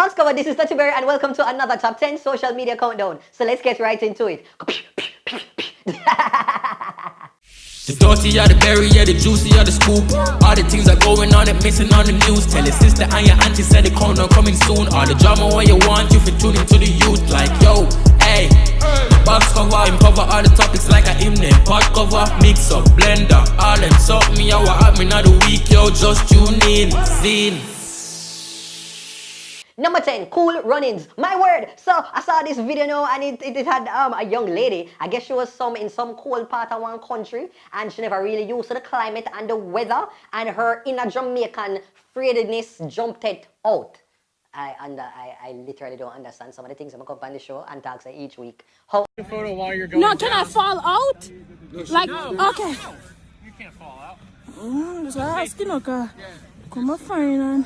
Thanks, cover. This is Duttyberry, and welcome to another top 10 social media countdown. So let's get right into it. The dirty or the berry, yeah, the juicy or the scoop. All the things are going on and missing on the news. Tell your sister and your auntie said the countdown coming soon. All the drama when you want, you for tuning to the youth. Like, yo, hey, box cover, cover all the topics like a hymn. Pot cover, mix up, blender, all them sort me out. What happening of the week, yo, just tune in, scene. Number 10, cool run-ins. My word. So I saw this video now, and it had a young lady. I guess she was in some cold part of one country, and she never really used to the climate and the weather, and her inner Jamaican afraidness jumped it out. I literally don't understand some of the things I'm gonna come on the show and talk to each week. How photo while you're going No, can I fall out? Like, okay. You can't fall out. Just asking, okay. Come on, fine, and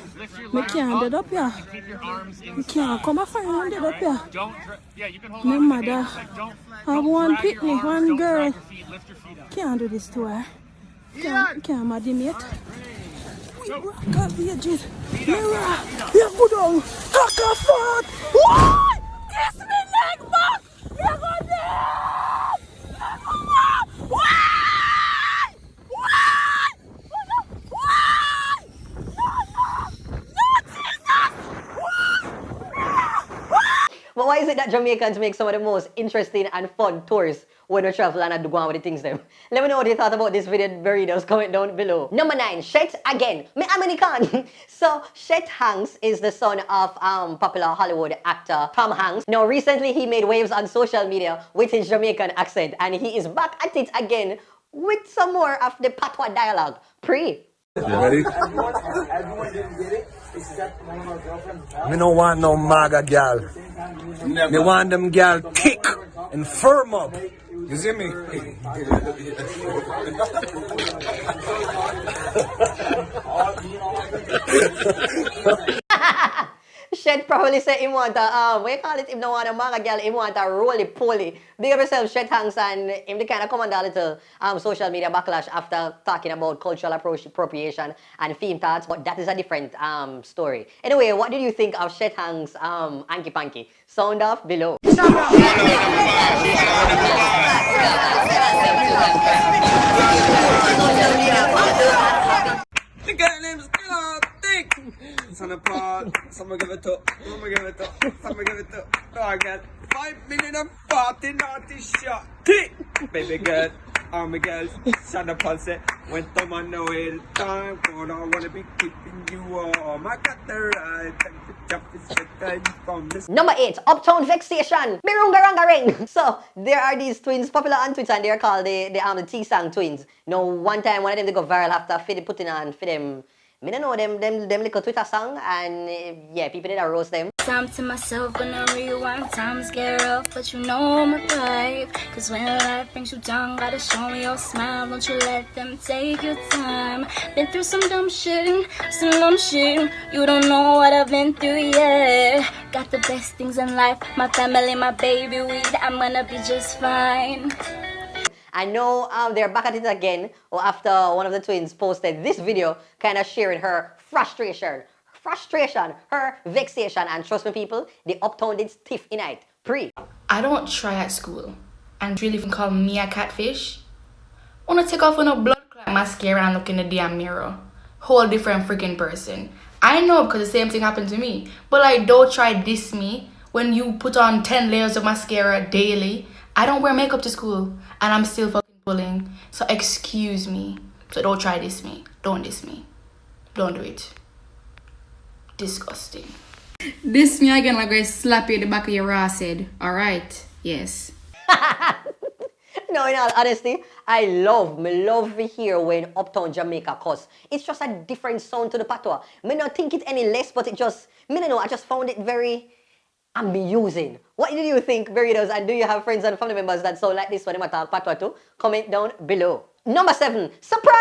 I can't get up here. Keep your arms in. I can't come on, fine, and get up here. Don't. Yeah, you can hold My on. mother, I have one picnic, one girl. Lift your feet up. Can't do this to her. Can't mad him yet. We rock up the edges. Mirror, yeah, go down. Talk a fart. What? Kiss me leg back. Yeah, go down. Yeah, go down. Why? But why is it that Jamaicans make some of the most interesting and fun tours when we travel and go on with the things them? Let me know what you thought about this video, burritos. Comment down below. Number 9, Chet again. Me American. So Chet Hanks is the son of popular Hollywood actor Tom Hanks. Now recently he made waves on social media with his Jamaican accent, and he is back at it again with some more of the patois dialogue. Pre. You ready? Me no want no MAGA gal. Me want them gal kick and firm up. You see me? Shed probably said he want a, what you call it, if no want a MAGA girl, he want a roly-poly. Big up yourself, Chet Hanks, and him the kind of come under a little social media backlash after talking about cultural appropriation and theme thoughts, but that is a different story. Anyway, what did you think of Chet Hanks' Anky Panky? Sound off below. The guy name's Thick. Son of part, someone give it up, someone give it up, someone give it up. Oh, I got 5 million and 40 naughty shot. Tick! Baby girl, army girls, son of part say, when I'm on the way to time, God, I wanna be keeping you warm. I got the right, the jump is from this. Number 8, Uptown Vexation. Birungaranga ring. So there are these twins popular on Twitter, and they're called the T-Sang twins. Now one time one of them they go viral after putting on for them. Me don't know them little Twitter song, and yeah, people did roast them. Time to myself when I rewind, times get rough, but you know my vibe. Cause when life brings you down, gotta show me your smile. Don't you let them take your time. Been through some dumb shit, you don't know what I've been through yet. Got the best things in life, my family, my baby, I'm gonna be just fine. I know they're back at it again, or after one of the twins posted this video kind of sharing her frustration, her vexation, and trust me people, the Uptown did stiff in it. Pre. I don't try at school and really even call me a catfish. Wanna take off on a blood clot mascara and look in the damn mirror. Whole different freaking person. I know because the same thing happened to me, but like don't try diss me when you put on 10 layers of mascara daily. I don't wear makeup to school and I'm still fucking pulling. So excuse me. So don't try diss me. Don't diss me. Don't do it. Disgusting. Diss me again, like I slap you in the back of your ass head. Alright? Yes. No, in all honesty, I love to hear when Uptown Jamaica cuss. It's just a different sound to the patois. Me not think it any less, but it just, me don't know, I just found it very amusing. What did you think, burritos? And do you have friends and family members that sound like this when they talk patois too? Comment down below. Number 7, surprise!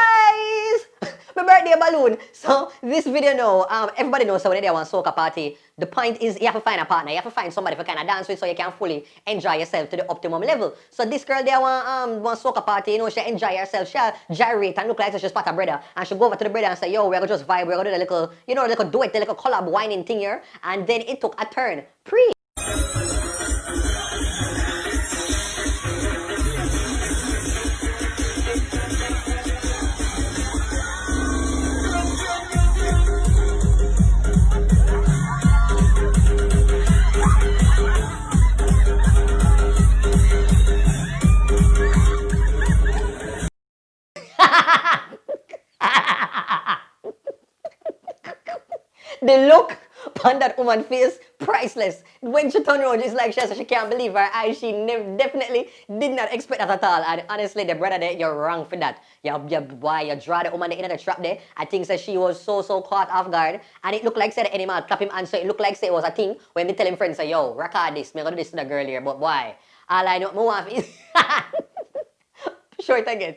My birthday balloon. So this video now, everybody knows so when they want soca party, the point is you have to find a partner, you have to find somebody to kind of dance with so you can fully enjoy yourself to the optimum level. So this girl there want soca party, you know, she enjoy herself, she gyrate and look like she's spot a brother, and she go over to the brother and say, yo, we're gonna just vibe, we're gonna do the little, you know, the little duet, the little collab whining thing here, and then it took a turn. The look on that woman's face, priceless. When she turned around, it's like she can't believe her eyes. She definitely did not expect that at all. And honestly, the brother there, you're wrong for that. Why you draw the woman in the trap there? I think that she was so caught off guard. And it looked like say the animal clap him and so it looked like say it was a thing. When me tell him friends say, yo, record this, me gonna do this to the girl here. But why? All I know, me want is short again.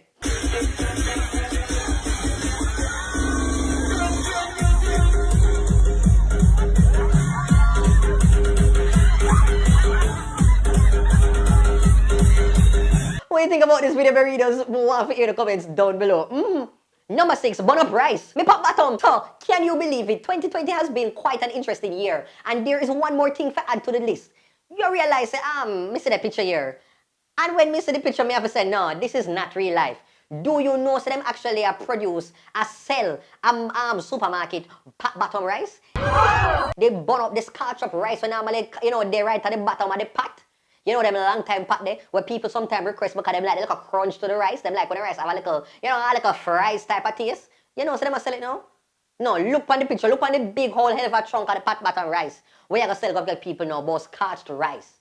What do you think about this video, burritos? Want to hear the comments down below. Number 6, bun up rice. Me pop bottom. So, can you believe it? 2020 has been quite an interesting year. And there is one more thing to add to the list. You realize, me see the picture here. And when me see the picture, me have to say, no, this is not real life. Do you know so them actually produce a sell supermarket bottom rice? They burn up the scotch up rice when normally, you know, they right at the bottom of the pot. You know them long time pot there, where people sometimes request because them like a little crunch to the rice. Them like when the rice have a little, you know, a little fries type of taste. You know, so them a sell it now? No, look on the picture, look on the big whole hell of a chunk of the pot bottom rice. Where you gonna sell to people now about scotched rice.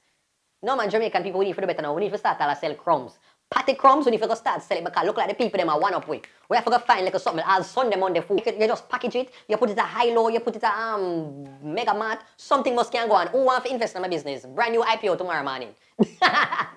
No man, Jamaican people, we need to do better now. We need to start to sell crumbs. Patty crumbs, we need to go start selling because look like the people them are one up with. We have to go find like something, I'll sun them on the food. You just package it, you put it at high-low, you put it at mega mart, something must can go on. Who want to invest in my business? Brand new IPO tomorrow morning. But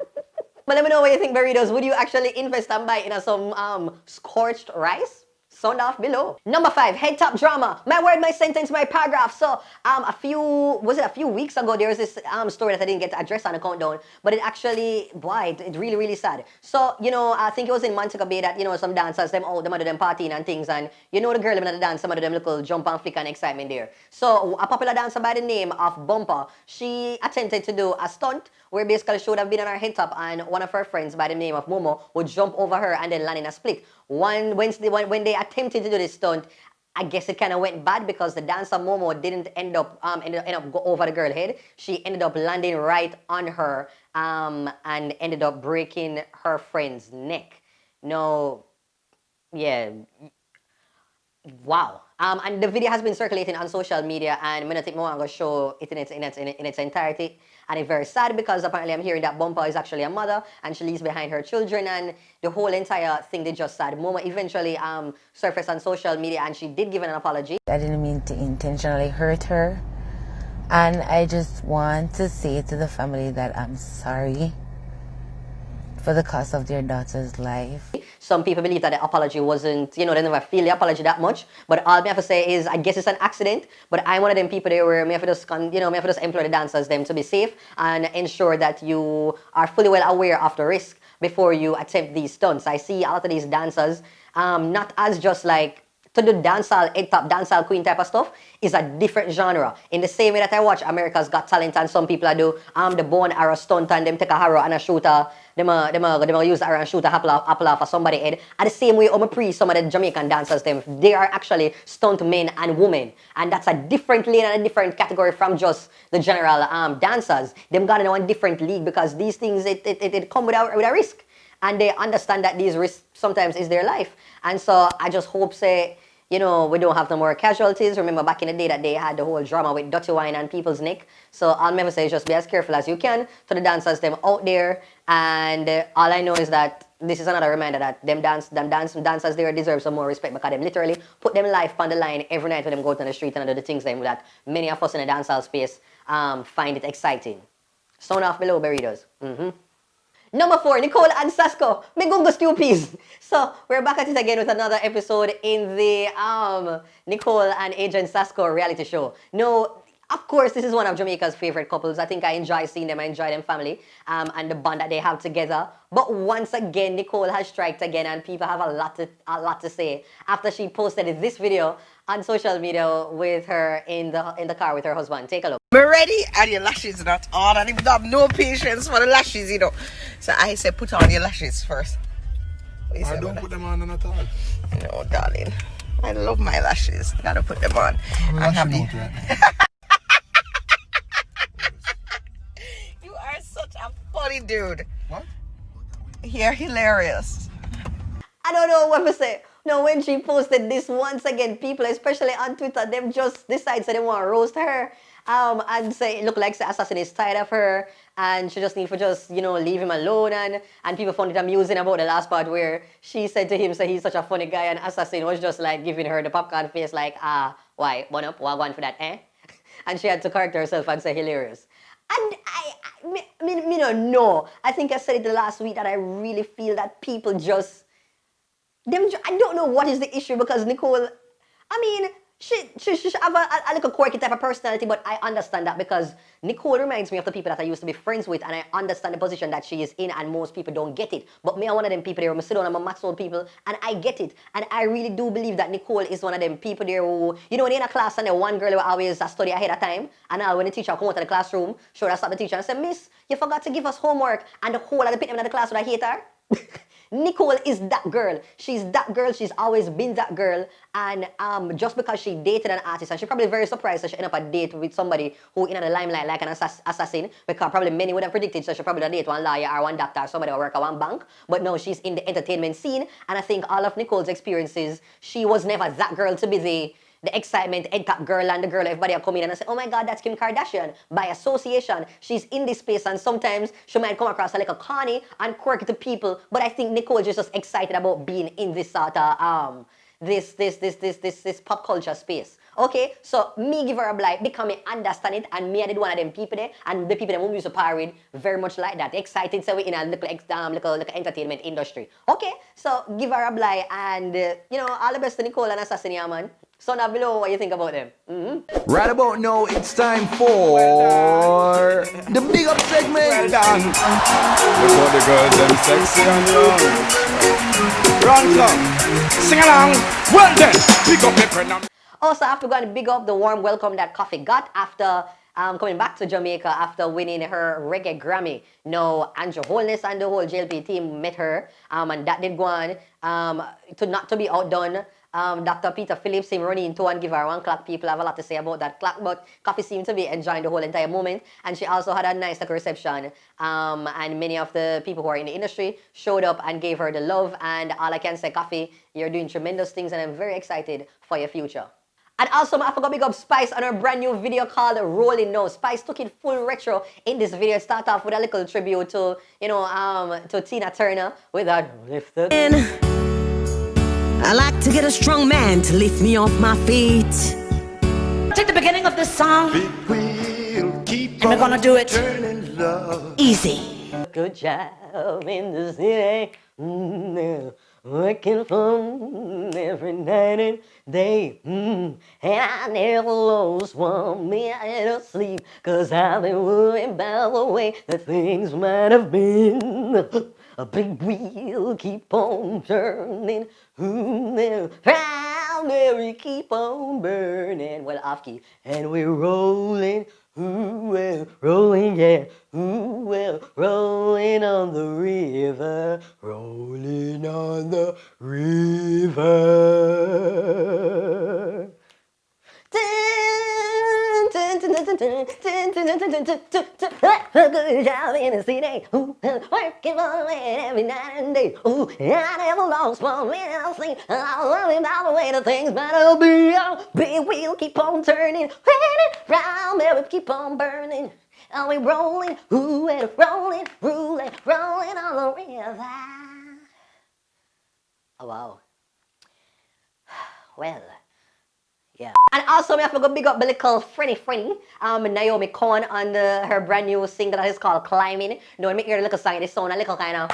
let me know what you think, burritos. Would you actually invest and buy in some scorched rice? Sound off below. Number 5, head top drama. My word, my sentence, my paragraph. So, a few weeks ago, there was this story that I didn't get to address on the countdown, but it actually, boy, it really, really sad. So, you know, I think it was in Montego Bay that, you know, some dancers, them out, them partying and things, and you know the girl them at the dance, some of them little jump and flick and excitement there. So, a popular dancer by the name of Bumper, she attempted to do a stunt where basically she would have been on her head top and one of her friends by the name of Momo would jump over her and then land in a split. When they attempted to do this stunt, I guess it kind of went bad because the dancer Momo didn't end up go over the girl's head. She ended up landing right on her and ended up breaking her friend's neck. No, yeah. Wow. And the video has been circulating on social media, and I'm going to take more and go show it in its entirety. And it's very sad because apparently I'm hearing that Bumper is actually a mother and she leaves behind her children, and the whole entire thing they just sad. Momo eventually surfaced on social media and she did give an apology. I didn't mean to intentionally hurt her. And I just want to say to the family that I'm sorry for the cost of their daughter's life. Some people believe that the apology wasn't, you know, they never feel the apology that much. But all I have to say is, I guess it's an accident. But I'm one of them people there where me have to just, you know, me have to just employ the dancers them to be safe and ensure that you are fully well aware of the risk before you attempt these stunts. I see a lot of these dancers, not as just like, to do dancehall, head top, dancehall queen type of stuff is a different genre. In the same way that I watch America's Got Talent and some people do the bone arrow stunt and them take a arrow and a shooter, them use the arrow and shoot a apple off of somebody's head. At the same way, some of the Jamaican dancers, they are actually stunt men and women. And that's a different lane and a different category from just the general dancers. Them got in one different league because these things, it come with a risk. And they understand that these risks sometimes is their life. And so I just hope, say, you know, we don't have no more casualties. Remember back in the day that they had the whole drama with dirty wine and people's neck. So I'll never say just be as careful as you can to the dancers them out there. And all I know is that this is another reminder that them dancers there deserve some more respect because them literally put them life on the line every night when them go to the street and do the things them that many of us in the dancehall space find it exciting. Sound off below, burritos. Number 4, Nicole and Sasko. Me gungo stupid. So, we're back at it again with another episode in the Nicole and Agent Sasko reality show. No, of course, this is one of Jamaica's favorite couples. I think I enjoy seeing them. I enjoy them family and the bond that they have together. But once again, Nicole has striked again, and people have a lot to say after she posted this video on social media with her in the car with her husband. Take a look. Me ready and your lashes not on, and if you have no patience for the lashes, you know. So I say put on your lashes first. I don't put them on at all. No, darling. I love my lashes. Gotta put them on. And have the... You are such a funny dude. What? You're hilarious. I don't know what to say. No, when she posted this once again, people, especially on Twitter, them just decide so they want to roast her. And say it look like the assassin is tired of her and she just need to just, you know, leave him alone, and people found it amusing about the last part where she said to him, so he's such a funny guy, and assassin was just like giving her the popcorn face like, why, one up, one for that, eh? And she had to correct herself and say hilarious. And I don't know. I think I said it the last week that I really feel that people just, I don't know what is the issue, because Nicole, I mean, she have a little quirky type of personality, but I understand that because Nicole reminds me of the people that I used to be friends with, and I understand the position that she is in, and most people don't get it. But me, I'm one of them people there, I sit down, I'm a max old people, and I get it. And I really do believe that Nicole is one of them people there who, you know, when you're in a class and the one girl will always study ahead of time, and now when the teacher come out of the classroom, sure, I stop the teacher and say, Miss, you forgot to give us homework, and the whole of the people in the class would hate her. Nicole is that girl. She's that girl. She's always been that girl. And just because she dated an artist, and she's probably very surprised that she ended up a date with somebody who in the limelight like an assassin, because probably many would have predicted that she probably date one lawyer or one doctor or somebody who work at one bank. But no, she's in the entertainment scene. And I think all of Nicole's experiences, she was never that girl to be the excitement, egg cap girl, and the girl, everybody are coming in and say, oh my God, that's Kim Kardashian. By association, she's in this space, and sometimes she might come across like a corny and quirky to people, but I think Nicole is just excited about being in this sort of, this pop culture space. Okay, so me give her a blight because me understand it, and me I did one of them people there, and the people that we used to par with very much like that. Excited, so we in a little entertainment industry. Okay, so give her a blight, and you know, all the best to Nicole and Assassin, yeah, man. So now below, what you think about them? Right about now, it's time for the big up segment. Well done. Before the girls them sexy and young. Run club. Sing along. Well then, pick up your friend. Also, I have to go and big up the warm welcome that Coffee got after coming back to Jamaica after winning her reggae Grammy. Now, Andrew Holness and the whole JLP team met her, and that did go on not to be outdone. Dr. Peter Phillips him running into and give her one clap. People have a lot to say about that clap, but Coffee seemed to be enjoying the whole entire moment, and she also had a nice reception. And many of the people who are in the industry showed up and gave her the love. And all I can say, Coffee, you're doing tremendous things, and I'm very excited for your future. And also, I forgot to big up Spice on her brand new video called Rolling Now. Spice took it full retro in this video. Start off with a little tribute to, you know, to Tina Turner with that lifted. I like to get a strong man to lift me off my feet. Take the beginning of this song, and we're gonna do it easy. Good job in the city, working fun every night and day, and I never lost 1 minute of sleep, 'cause I've been worrying about the way that things might have been. A big wheel keep on turning, primary keep on burning. Well, off key, and we're rolling, well, rolling, yeah, well, rolling on the river, rolling on the river. Good job in the city, working on it every night and day. Ooh, I never lost 1 minute of sleep. I worry about the way the things might be. Big wheel keep on turning, round there we keep on burning. And we rolling, ooh, and rolling, rolling, rolling on the river. Oh wow. Well, Yeah. And also, we have to go big up the little friendly, Naomi Cohen on her brand new single that is called Climbing. No, I make your little song, it sound a little kind of,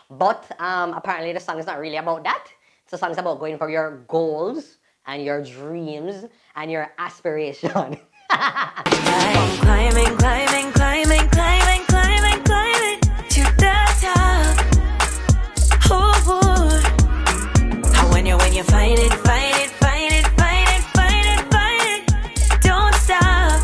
but apparently the song is not really about that. The song is about going for your goals and your dreams and your aspiration. Climbing, climbing, climbing, climbing, climbing, climbing to the top. Oh, how when you fight it, don't stop.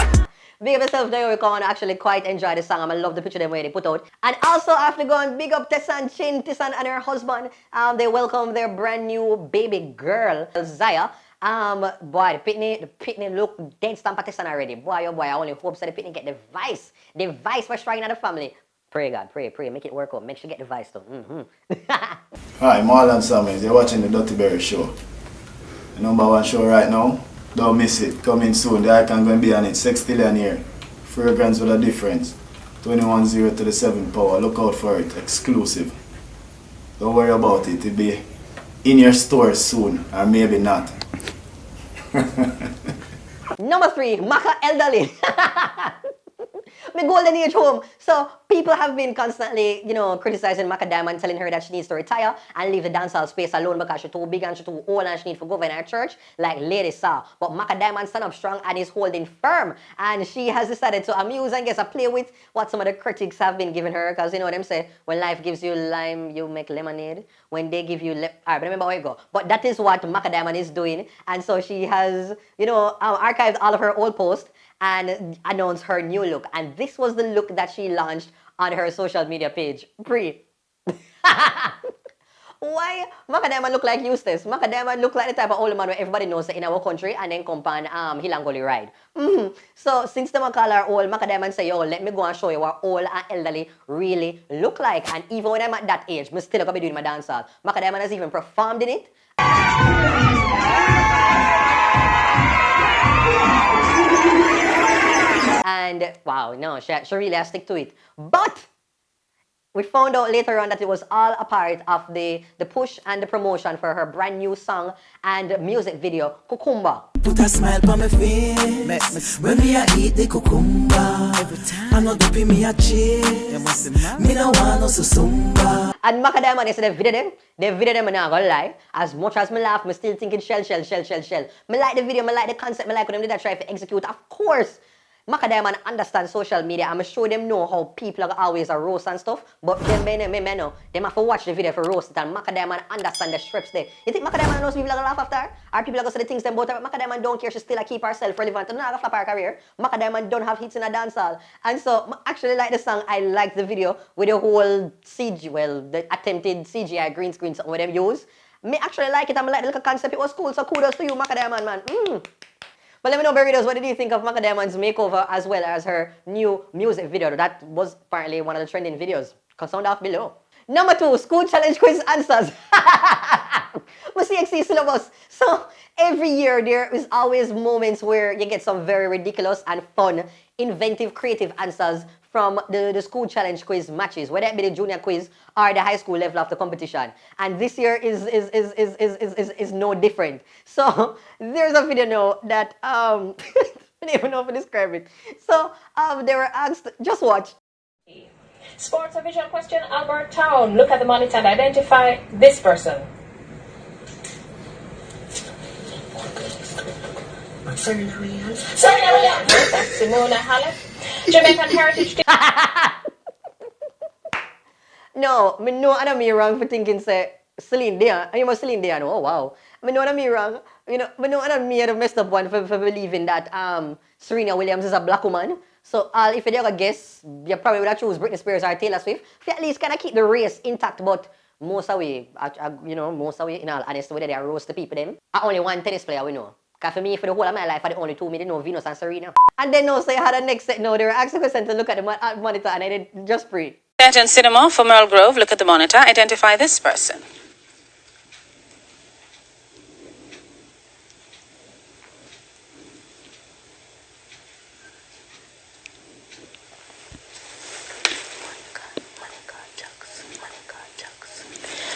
Big up yourself, Naomi Cohen. I actually quite enjoy the song. I love the picture them way they put out. And also, I have to go and big up Tessan Chin. Tessan and her husband. They welcome their brand new baby girl, Zaya. Boy, the pitney look dead stamp at Tessan already. Boy, oh boy, I only hope so the pitney get the vice. The vice for shrine of the family. Pray God, pray, make it work out. Make sure you get the vice though. Hi, Marlon Summers. You're watching the Duttyberryshow. The #1 show right now. Don't miss it. Coming soon. The icon going to be on it. 6 billion here. Fragrance with a difference. 21-0 to the 7th power. Look out for it. Exclusive. Don't worry about it. It'll be in your stores soon. Or maybe not. Number 3, Macka elderly. My golden age home. So people have been constantly, criticizing Macka Diamond, telling her that she needs to retire and leave the dancehall space alone because she's too big and she's too old and she needs to go in her church, like Lady saw. But Macka Diamond stand up strong and is holding firm. And she has decided to amuse and guess play with what some of the critics have been giving her. Because you know what them say, when life gives you lime, you make lemonade. When they give you alright, but remember where you go. But that is what Macka Diamond is doing. And so she has, archived all of her old posts and announced her new look. And this was the look that she launched on her social media page. Why Macka Diamond look like Eustace? Macka Diamond look like the type of old man where everybody knows in our country and then come on Hilangoli ride. So since the call her old, Macka Diamond say, yo, let me go and show you what old and elderly really look like. And even when I'm at that age, I'm still gonna be doing my dancehall. Macka Diamond has even performed in it. And wow, no, she really has to stick to it. But we found out later on that it was all a part of the push and the promotion for her brand new song and music video, Cucumba. Put a smile on my face when me a eat the cucumber. Every time I'm not doping me a cheese. Me no want no susumba. And Macka Diamond is the video them, I'm not gonna lie. As much as me laugh, me still thinking shell. Me like the video, me like the concept, me like what them did that try to execute. Of course, Macka Diamond understand social media. I'm sure them know how people are always a roast and stuff. But them know, them have to watch the video for roast it. And Macka Diamond understand the strips there. You think Macka Diamond knows people are gonna laugh after her? Or people are gonna say the things them about her? Macka Diamond don't care. She still keep herself relevant. And not gonna flop her career. Macka Diamond don't have hits in a dancehall. And so, I actually like the song. I like the video with the whole the attempted CGI green screen something with them use. Me actually like it. I like the little concept. It was cool. So kudos to you, Macka Diamond, man. But let me know, Burritos, what did you think of Macka Diamond's makeover as well as her new music video? That was apparently one of the trending videos. Sound off below. Number 2, school challenge quiz answers. CXC syllabus. So every year there is always moments where you get some very ridiculous and fun, inventive, creative answers from the school challenge quiz matches, whether it be the junior quiz or the high school level of the competition. And this year is no different. So there's a video now that I don't even know how to describe it. So they were asked, just watch. Sports and visual question, Albert Town. Look at the monitor and identify this person. Serena Williams. That's Simona Halep. Jamaican Heritage. No, I know I'm wrong for thinking say Celine Dion. You must Celine Dion. Oh wow. I know I'm wrong. I know I'm the messed up one for believing that Serena Williams is a black woman. So if you're gonna guess, you probably would have choose Britney Spears or Taylor Swift. If you at least kind of keep the race intact, but most away, in all honesty, whether they are roast the people them. I only one tennis player we know. Because for me, for the whole of my life, I the only two me didn't know Venus and Serena. And then also, I had a next set. No, they were asking question to look at the monitor, and I did just pray. Attention cinema for Merle Grove. Look at the monitor. Identify this person.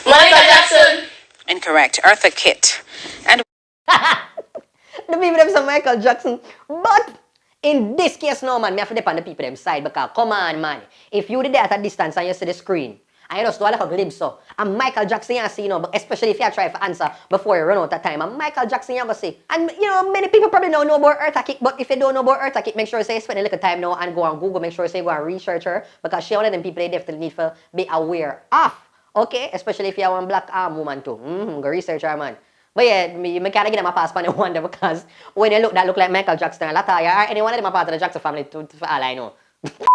Monica Jackson. Incorrect. Eartha Kitt. And The people them some Michael Jackson. But in this case, no man, me have to depend on the people them side because come on man, if you did that at a distance and you see the screen and you just do like a glimpse so, and Michael Jackson you see, you know, but especially if you try to answer before you run out of time, and Michael Jackson you go see. And you know, many people probably don't know about Eartha Kitt, but if you don't know about Eartha Kitt, make sure you say spend a little time now and go on Google, make sure you say go and research her because she one of them people they definitely need to be aware of. Okay? Especially if you're one black woman too. Go research her man. But yeah, me can't give them a pass on the wonder because when you look that look like Michael Jackson, Lataya, or any one of them are part of the Jackson family for all I know.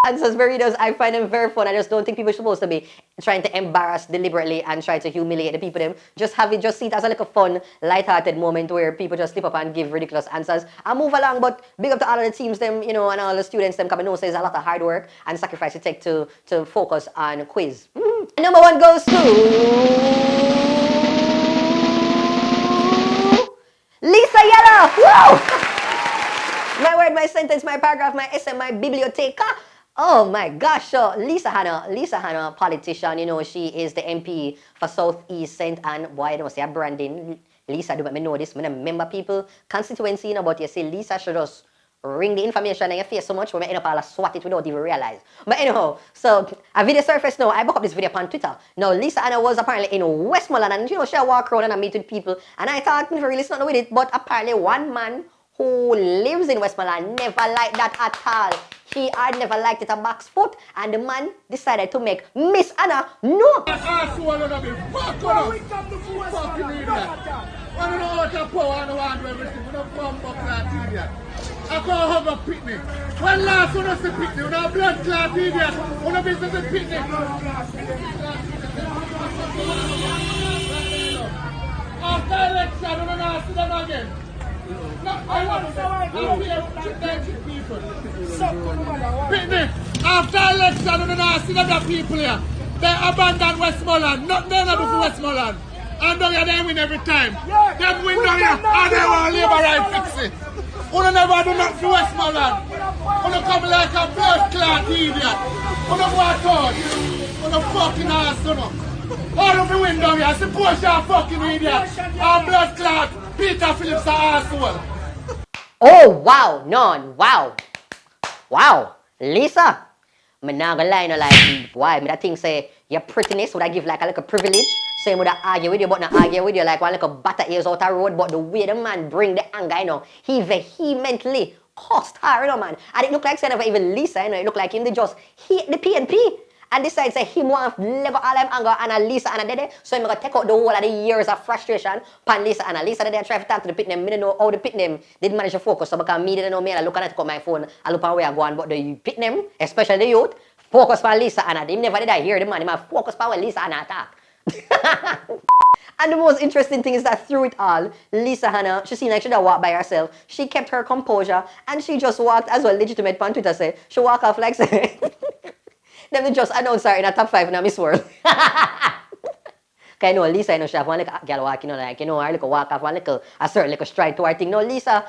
Answers very does. I find them very fun. I just don't think people are supposed to be trying to embarrass deliberately and try to humiliate the people them. Just see it as a little fun, light-hearted moment where people just slip up and give ridiculous answers and move along. But big up to all of the teams them, you know, and all the students them coming know say it's a lot of hard work and sacrifice to take to focus on quiz. Number one goes to Lisa Yellow! Woo! My word, my sentence, my paragraph, my essay, my biblioteca. Oh my gosh, so Lisa Hanna, politician, you know, she is the MP for Southeast St. Anne. Boy, I don't say branding. Lisa, do let me know this. I remember people, constituency, you know, but you say Lisa should just ring the information in your face so much when I end up all swat it without even realize. But anyhow, so a video surfaced now. I book up this video on Twitter. Now, Lisa Hanna was apparently in Westmoreland and, you know, she walk around and I meet with people. And I thought, never really not with it, but apparently one man who lives in Westmoreland never liked that at all. He had never liked it a box foot, and the man decided to make Miss Anna no. I can't hug a picnic. When last one was the picnic, when a blood clot idiot, when a business is picnic. After election, we're not see them again. No, I want to people. Picnic. After election, we're not see them people here. They abandoned Westmoreland. Nothing they do for Westmoreland. And down here, they win every time. Them win down here, and they want labor right fix it. Wanna never do nothing for Westmoreland. Wanna come like a blood clot idiot. Wanna go out touch. Wanna fucking ass, you know. All of the window here, suppose you're a fucking idiot. I'm blood clot. Peter Phillips an asshole. Oh wow, none. Wow. Wow. Lisa. I'm not gonna lie, no, like, why? I think say your prettiness would I give like a little privilege. Same would I argue with you, but not argue with you like one little butter ears out the road. But the way the man bring the anger, you know, he vehemently cussed her, you know, man. And it looked like saying even Lisa, you know, it looked like him they just hit the PNP. And decide say him want to level all them anger and a Lisa and a dede. So I'm gonna take out the whole of the years of frustration pan Lisa and a Lisa they try to talk to the pit name. Me don't know how the pit name did manage to focus. So because me didn't know me and I look at it on my phone, I look at where I go on, but the pit name, especially the youth, focus on Lisa and him never did I hear the man, him focus on Lisa and attack. And the most interesting thing is that through it all, Lisa Hanna, she seemed like she didn't walk by herself. She kept her composure and she just walked as well legitimate on Twitter say. She walk off like say them just announced her in a top 5 in a Miss World. Cause you know Lisa, you know, she have one little girl walk, you know, like, you know, her little walk off, one little, a certain little stride to her thing. No, Lisa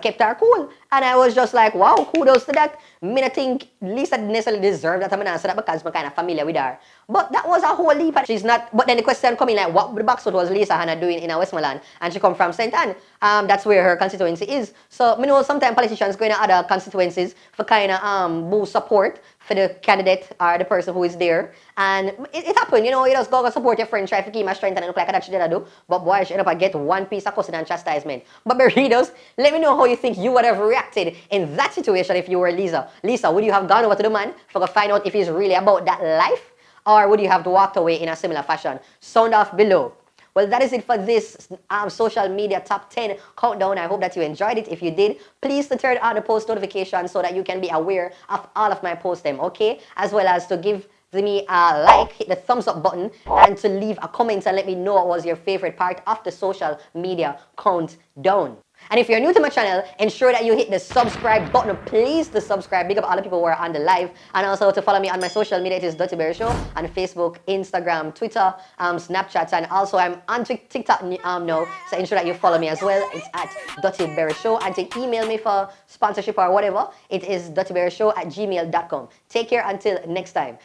kept her cool. And I was just like, wow, kudos to that. Me not think Lisa didn't necessarily deserve that. I'm gonna answer that because I'm kind of familiar with her. But that was a whole heap. She's not, but then the question coming like, what the boxfoot was Lisa Hanna doing in Westmoreland? And she come from St. Anne. That's where her constituency is. So, you know, sometimes politicians go in other constituencies for kind of boost support for the candidate or the person who is there. And it happened, you know, you just go support your friend, try to keep my strength and look like that she did do. But boy, she end up get one piece of cussing and chastisement. But Burritos, let me know how you think you would have reacted in that situation if you were Lisa. Lisa, would you have gone over to the man to find out if he's really about that life? Or would you have walked away in a similar fashion? Sound off below. Well, that is it for this social media top 10 countdown. I hope that you enjoyed it. If you did, please to turn on the post notifications so that you can be aware of all of my posts, okay? As well as to give me a like, hit the thumbs up button, and to leave a comment and let me know what was your favorite part of the social media countdown. And if you're new to my channel, ensure that you hit the subscribe button. Please to subscribe. Big up all the people who are on the live. And also to follow me on my social media. It is TheDuttyBerryshow on Facebook, Instagram, Twitter, Snapchat. And also I'm on TikTok now. So ensure that you follow me as well. It's at DuttyBerryshow. And to email me for sponsorship or whatever, it is DuttyBerryshow@gmail.com. Take care until next time.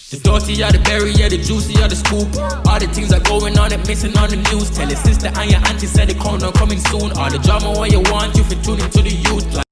The dirty are the berry, yeah, the juicy are the scoop. All the things that going on that missing on the news. Tell your sister and your auntie said the corner coming soon. All the drama what you want, you for tune into the youth. Like